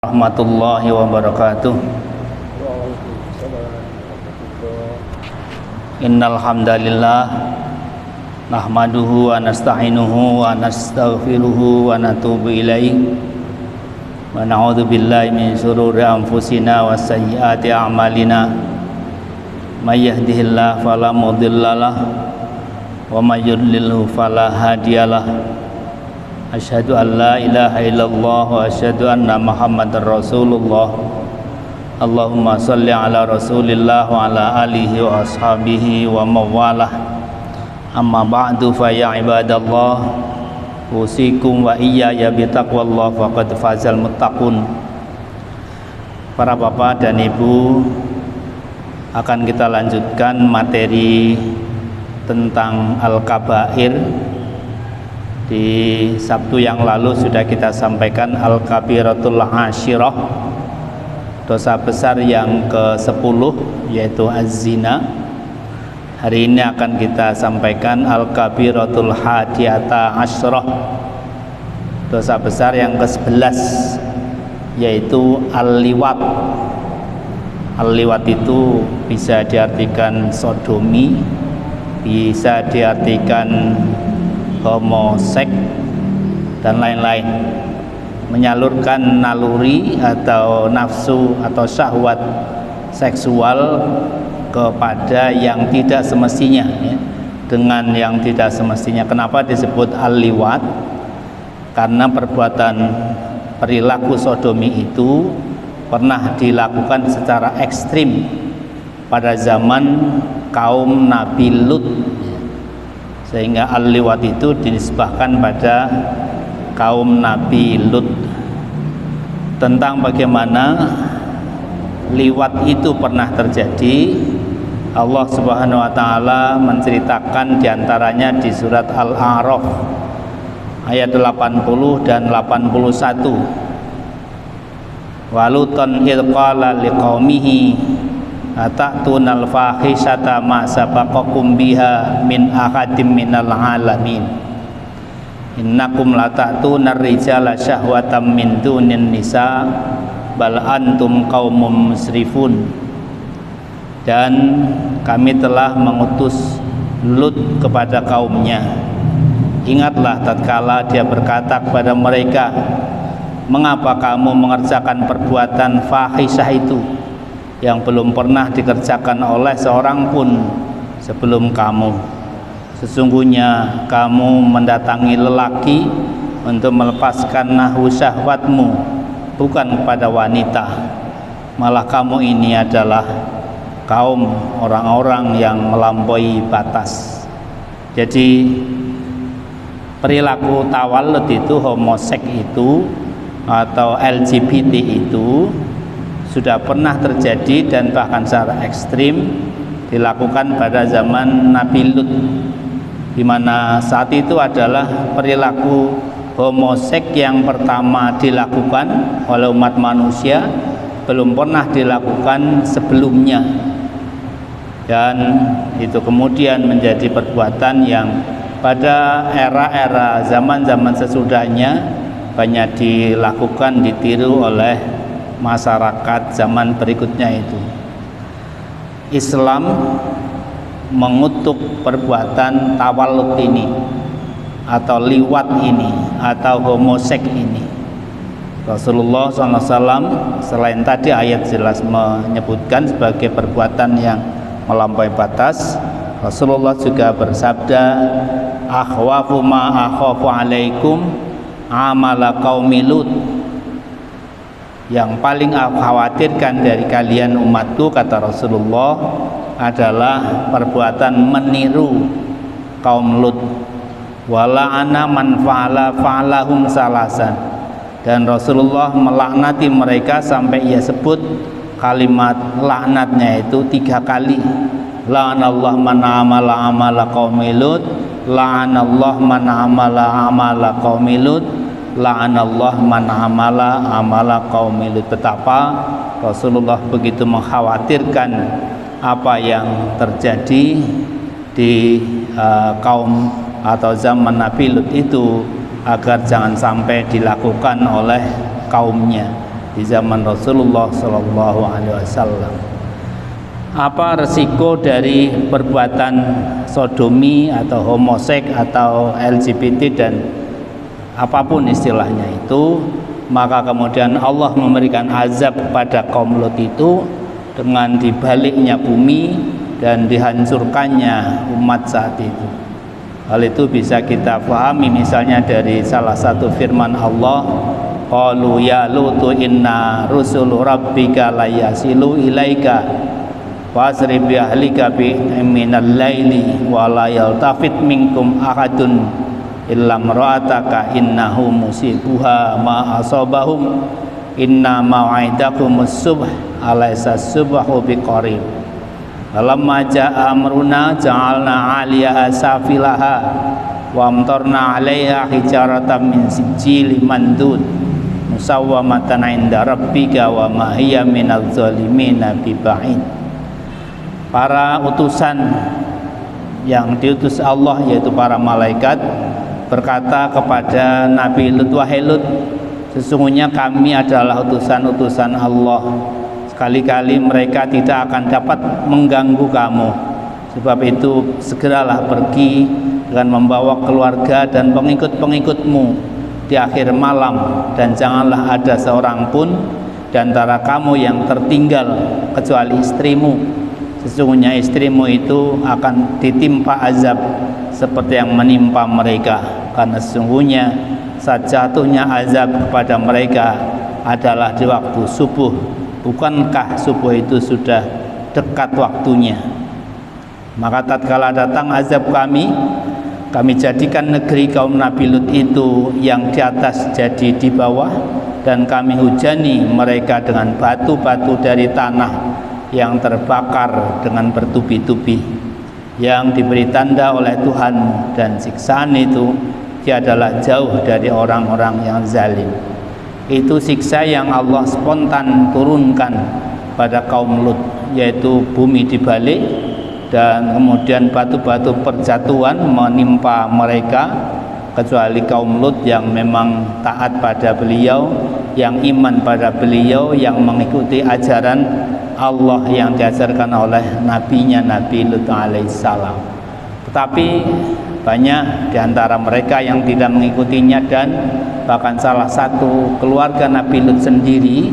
Warahmatullahi wabarakatuh. Innal hamdalillah nahmaduhu wa nasta'inuhu wa nastaghfiruhu wa natubu ilaihi wa na'udzu billahi min shururi anfusina wa sayyiati a'malina may yahdihillahu fala mudhillalah wa may yudlilhu fala hadiyalah. Asyhadu an la ilaha illallah wa asyhadu anna Muhammadar Rasulullah. Allahumma shalli ala Rasulillah wa ala alihi wa ashabihi wa mawalah. Amma ba'du fa ya ibadallah, usikum wa iyaya bi taqwallah faqad fazal muttaqun. Para bapak dan ibu, akan kita lanjutkan materi tentang al-kabair. Di Sabtu yang lalu sudah kita sampaikan al-kabiratul asyirah, dosa besar yang ke-10, yaitu az-zina. Hari ini akan kita sampaikan al-kabiratul hadiyata asyrah, dosa besar yang ke-11, yaitu al-liwat. Al-liwat itu bisa diartikan sodomi, bisa diartikan homoseks dan lain-lain. Menyalurkan naluri atau nafsu atau syahwat seksual kepada yang tidak semestinya, ya, dengan yang tidak semestinya. Kenapa disebut al-liwat? Karena perbuatan perilaku sodomi itu pernah dilakukan secara ekstrim pada zaman kaum Nabi Lut, sehingga al-liwat itu dinisbahkan pada kaum Nabi Lut. Tentang bagaimana liwat itu pernah terjadi, Allah Subhanahu wa taala menceritakan diantaranya di surat Al-A'raf ayat 80 dan 81. Walutan idh qala liqaumihi ata'tunal fahisata ma sabaqakum biha min ahadim minal alamin innakum lata'tunar rijala syahwatam min dunin nisa bal antum qaumum musrifun. Dan kami telah mengutus Lut kepada kaumnya. Ingatlah tatkala dia berkata kepada mereka, mengapa kamu mengerjakan perbuatan fahisyah itu yang belum pernah dikerjakan oleh seorang pun sebelum kamu. Sesungguhnya kamu mendatangi lelaki untuk melepaskan nahwu syahwatmu, bukan kepada wanita. Malah kamu ini adalah kaum orang-orang yang melampaui batas. Jadi perilaku tawallud itu, homoseks itu atau LGBT itu sudah pernah terjadi dan bahkan secara ekstrim dilakukan pada zaman Nabi Lut, di mana saat itu adalah perilaku homoseks yang pertama dilakukan oleh umat manusia, belum pernah dilakukan sebelumnya, dan itu kemudian menjadi perbuatan yang pada era-era zaman-zaman sesudahnya banyak dilakukan, ditiru oleh masyarakat zaman berikutnya itu. Islam mengutuk perbuatan tawallud ini atau liwat ini atau homoseks ini. Rasulullah SAW selain tadi ayat jelas menyebutkan sebagai perbuatan yang melampaui batas, Rasulullah juga bersabda, akhwafu ma akhafu alaikum amala qaumi Lut. Yang paling aku khawatirkan dari kalian umatku, kata Rasulullah, adalah perbuatan meniru kaum Lut. Wala ana man fa'ala fa'alahum salasan. Dan Rasulullah melaknati mereka sampai ia sebut kalimat laknatnya itu 3 kali. La'anallah man amala amala qaumi Lut, la'anallah man amala amala qaumi Lut, la'anallah man amala amala qaumi Lut. Betapa Rasulullah begitu mengkhawatirkan apa yang terjadi di kaum atau zaman Nabi Lut itu, agar jangan sampai dilakukan oleh kaumnya. di zaman Rasulullah Shallallahu Alaihi Wasallam. Apa resiko dari perbuatan sodomi atau homoseks atau LGBT dan apapun istilahnya itu? Maka kemudian Allah memberikan azab kepada kaum Lut itu dengan dibaliknya bumi dan dihancurkannya umat saat itu. Hal itu bisa kita pahami misalnya dari salah satu firman Allah, qalu ya lutu inna rusulu rabbika layasilu ilaika wasri bi ahlika bi minal laili wa la yaltafit minkum ahadun illa imra'ataka innahu musibuha ma asabahum inna mau'idakumus subh alaysa subhu biqarib. Falamma jaa amruna ja'alna 'aliyaha safilaha wa amtarna 'alaiha hijaratan min sijilin mandud musawwamatan 'inda rabbika wa ma hiya minadh zalimina biba'id. Para utusan yang diutus Allah yaitu para malaikat berkata kepada Nabi Lut, wahai Lut, sesungguhnya kami adalah utusan-utusan Allah. Sekali-kali mereka tidak akan dapat mengganggu kamu. Sebab itu segeralah pergi dengan membawa keluarga dan pengikut-pengikutmu di akhir malam, dan janganlah ada seorang pun di antara kamu yang tertinggal kecuali istrimu. Sesungguhnya istrimu itu akan ditimpa azab seperti yang menimpa mereka, karena sesungguhnya saat jatuhnya azab kepada mereka adalah di waktu subuh. Bukankah subuh itu sudah dekat waktunya? Maka tatkala datang azab kami jadikan negeri kaum Nabi Lut itu yang di atas jadi di bawah, dan kami hujani mereka dengan batu-batu dari tanah yang terbakar dengan bertubi-tubi, yang diberi tanda oleh Tuhan, dan siksaan itu dia adalah jauh dari orang-orang yang zalim. Itu siksa yang Allah spontan turunkan pada kaum Lut, yaitu bumi dibalik dan kemudian batu-batu perjatuhan menimpa mereka, kecuali kaum Lut yang memang taat pada beliau, yang iman pada beliau, yang mengikuti ajaran Allah yang diajarkan oleh nabinya Nabi Lut alaihissalam. Tetapi banyak di antara mereka yang tidak mengikutinya, dan bahkan salah satu keluarga Nabi Lut sendiri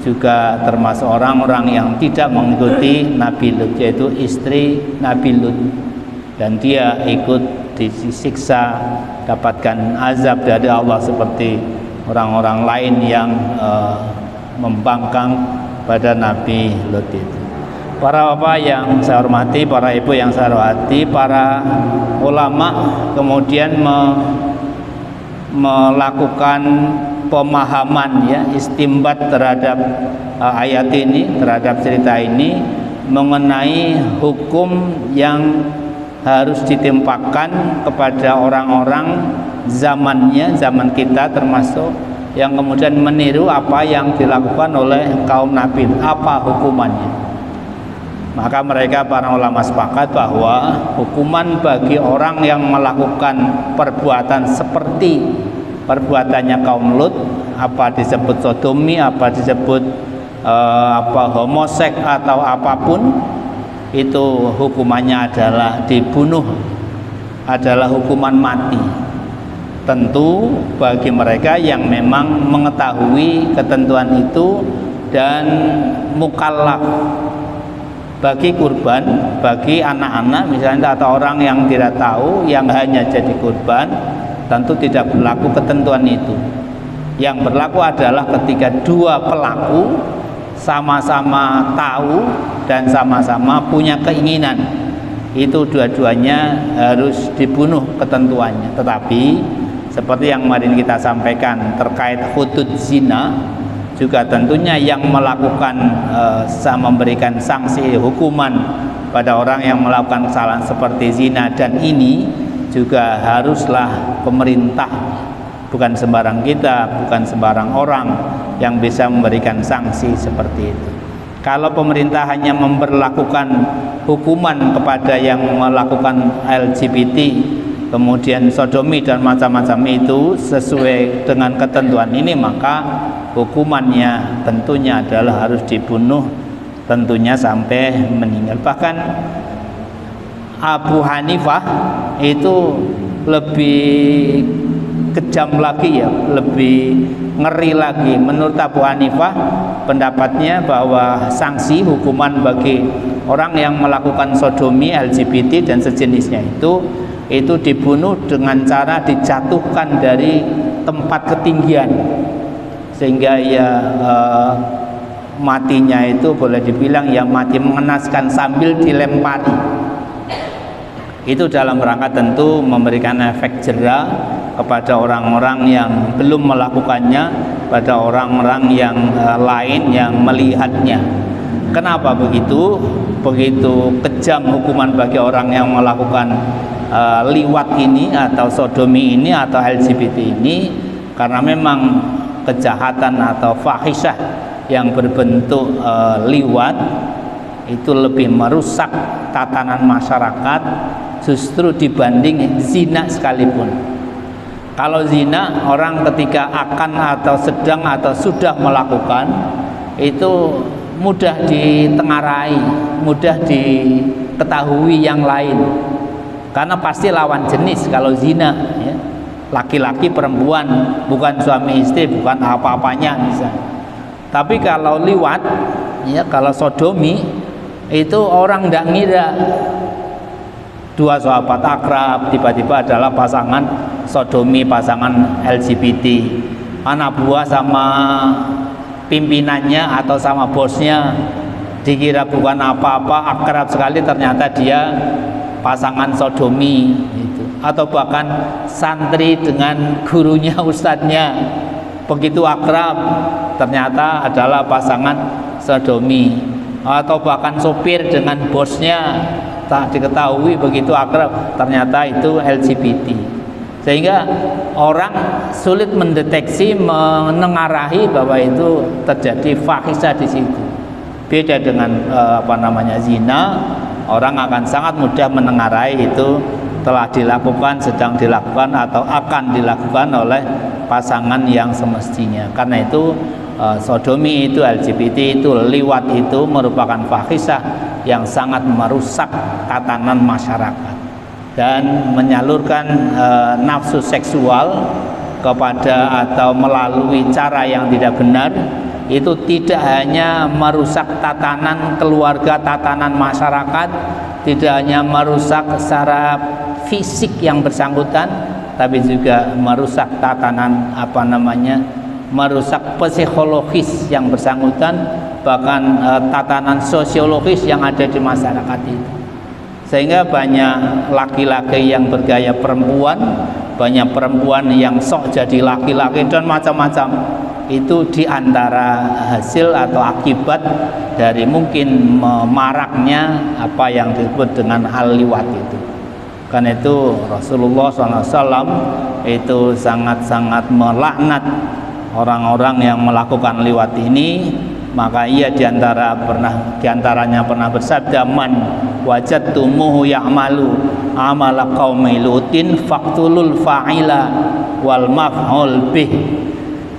juga termasuk orang-orang yang tidak mengikuti Nabi Lut, yaitu istri Nabi Lut, dan dia ikut disiksa, dapatkan azab dari Allah seperti orang-orang lain yang membangkang pada Nabi Lut itu. Para bapak yang saya hormati, para ibu yang saya hormati, para ulama kemudian melakukan pemahaman, ya, istimbat terhadap ayat ini, terhadap cerita ini, mengenai hukum yang harus ditimpakan kepada orang-orang zamannya, zaman kita termasuk, yang kemudian meniru apa yang dilakukan oleh kaum Nabi. Apa hukumannya? Maka mereka, para ulama, sepakat bahwa hukuman bagi orang yang melakukan perbuatan seperti perbuatannya kaum Lut, apa disebut sodomi, apa disebut homoseks atau apapun, itu hukumannya adalah dibunuh, adalah hukuman mati. Tentu bagi mereka yang memang mengetahui ketentuan itu dan mukallaf. Bagi kurban, bagi anak-anak misalnya, atau orang yang tidak tahu, yang hanya jadi kurban, tentu tidak berlaku ketentuan itu. Yang berlaku adalah ketika dua pelaku sama-sama tahu dan sama-sama punya keinginan, itu dua-duanya harus dibunuh ketentuannya. Tetapi seperti yang kemarin kita sampaikan terkait hudud zina, juga tentunya yang melakukan memberikan sanksi hukuman pada orang yang melakukan kesalahan seperti zina dan ini juga haruslah pemerintah, bukan sembarang kita, bukan sembarang orang yang bisa memberikan sanksi seperti itu. Kalau pemerintah hanya memberlakukan hukuman kepada yang melakukan LGBT, kemudian sodomi dan macam-macam itu sesuai dengan ketentuan ini, maka hukumannya tentunya adalah harus dibunuh, tentunya sampai meninggal. Bahkan Abu Hanifah itu lebih kejam lagi ya, lebih ngeri lagi. Menurut Abu Hanifah, pendapatnya bahwa sanksi hukuman bagi orang yang melakukan sodomi, LGBT dan sejenisnya itu dibunuh dengan cara dijatuhkan dari tempat ketinggian, sehingga matinya itu boleh dibilang ya mati mengenaskan sambil dilempari. Itu dalam rangka tentu memberikan efek jera kepada orang-orang yang belum melakukannya, pada orang-orang yang lain yang melihatnya. Kenapa begitu? Begitu kejam hukuman bagi orang yang melakukan liwat ini atau sodomi ini atau LGBT ini, karena memang kejahatan atau fahisyah yang berbentuk liwat itu lebih merusak tatanan masyarakat justru dibanding zina sekalipun. Kalau zina, orang ketika akan atau sedang atau sudah melakukan itu mudah ditengarai, mudah diketahui yang lain, karena pasti lawan jenis. Kalau zina ya, laki-laki perempuan, bukan suami istri, bukan apa-apanya misalnya. Tapi kalau liwat ya, kalau sodomi itu orang tidak ngira dua sahabat akrab tiba-tiba adalah pasangan sodomi, pasangan LGBT, anak buah sama pimpinannya atau sama bosnya dikira bukan apa-apa, akrab sekali, ternyata dia pasangan sodomi gitu. Atau bahkan santri dengan gurunya, ustadznya begitu akrab, ternyata adalah pasangan sodomi. Atau bahkan sopir dengan bosnya tak diketahui begitu akrab, ternyata itu LGBT. Sehingga orang sulit mendeteksi, menengarahi bahwa itu terjadi fahisyah di situ. Beda dengan zina, orang akan sangat mudah menengarahi itu telah dilakukan, sedang dilakukan atau akan dilakukan oleh pasangan yang semestinya. Karena itu sodomi itu, LGBT itu, liwat itu merupakan fahisyah yang sangat merusak tatanan masyarakat dan menyalurkan nafsu seksual kepada atau melalui cara yang tidak benar. Itu tidak hanya merusak tatanan keluarga, tatanan masyarakat, tidak hanya merusak secara fisik yang bersangkutan, tapi juga merusak tatanan merusak psikologis yang bersangkutan, bahkan tatanan sosiologis yang ada di masyarakat itu. Sehingga banyak laki-laki yang bergaya perempuan, banyak perempuan yang sok jadi laki-laki, dan macam-macam. Itu diantara hasil atau akibat dari mungkin maraknya apa yang disebut dengan hal liwat itu. Karena itu Rasulullah SAW itu sangat-sangat melaknat orang-orang yang melakukan liwat ini. Maka ia diantaranya pernah bersabda, man wajadtumuhu ya'malu amala qaumi lutin faqtulul fa'ila wal maf'ul bih.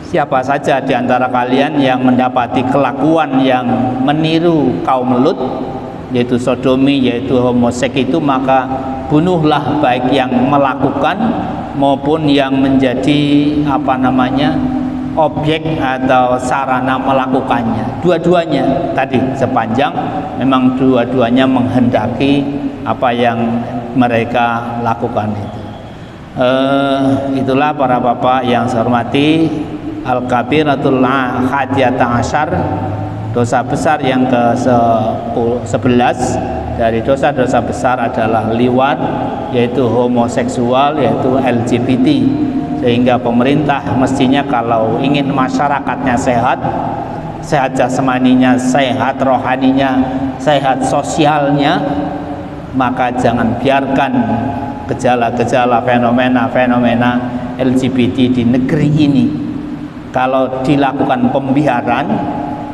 Siapa saja di antara kalian yang mendapati kelakuan yang meniru kaum Lut, yaitu sodomi, yaitu homoseks itu, maka bunuhlah, baik yang melakukan maupun yang menjadi objek atau sarana melakukannya. Dua-duanya tadi, sepanjang memang dua-duanya menghendaki apa yang mereka lakukan itu. Itulah para bapak yang saya hormati, al-kabiratul hadiyata asyar, dosa besar yang ke-11 dari dosa-dosa besar adalah liwat, yaitu homoseksual, yaitu LGBT. Sehingga pemerintah mestinya kalau ingin masyarakatnya sehat, sehat jasmaninya, sehat rohaninya, sehat sosialnya, maka jangan biarkan gejala-gejala, fenomena-fenomena LGBT di negeri ini. Kalau dilakukan pembiaran,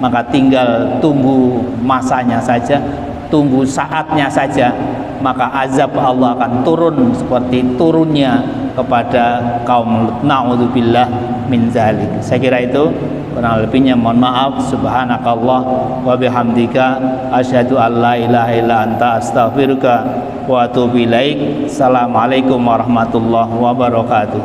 maka tinggal tunggu masanya saja, tunggu saatnya saja, maka azab Allah akan turun seperti turunnya kepada kaum Lut. Na'udzubillah min zalik. Saya kira itu, kurang lebihnya mohon maaf. Subhanakallah wa bihamdika asyhadu an la ilaha illa anta astaghfiruka wa atubu ilaik. Assalamualaikum warahmatullahi wabarakatuh.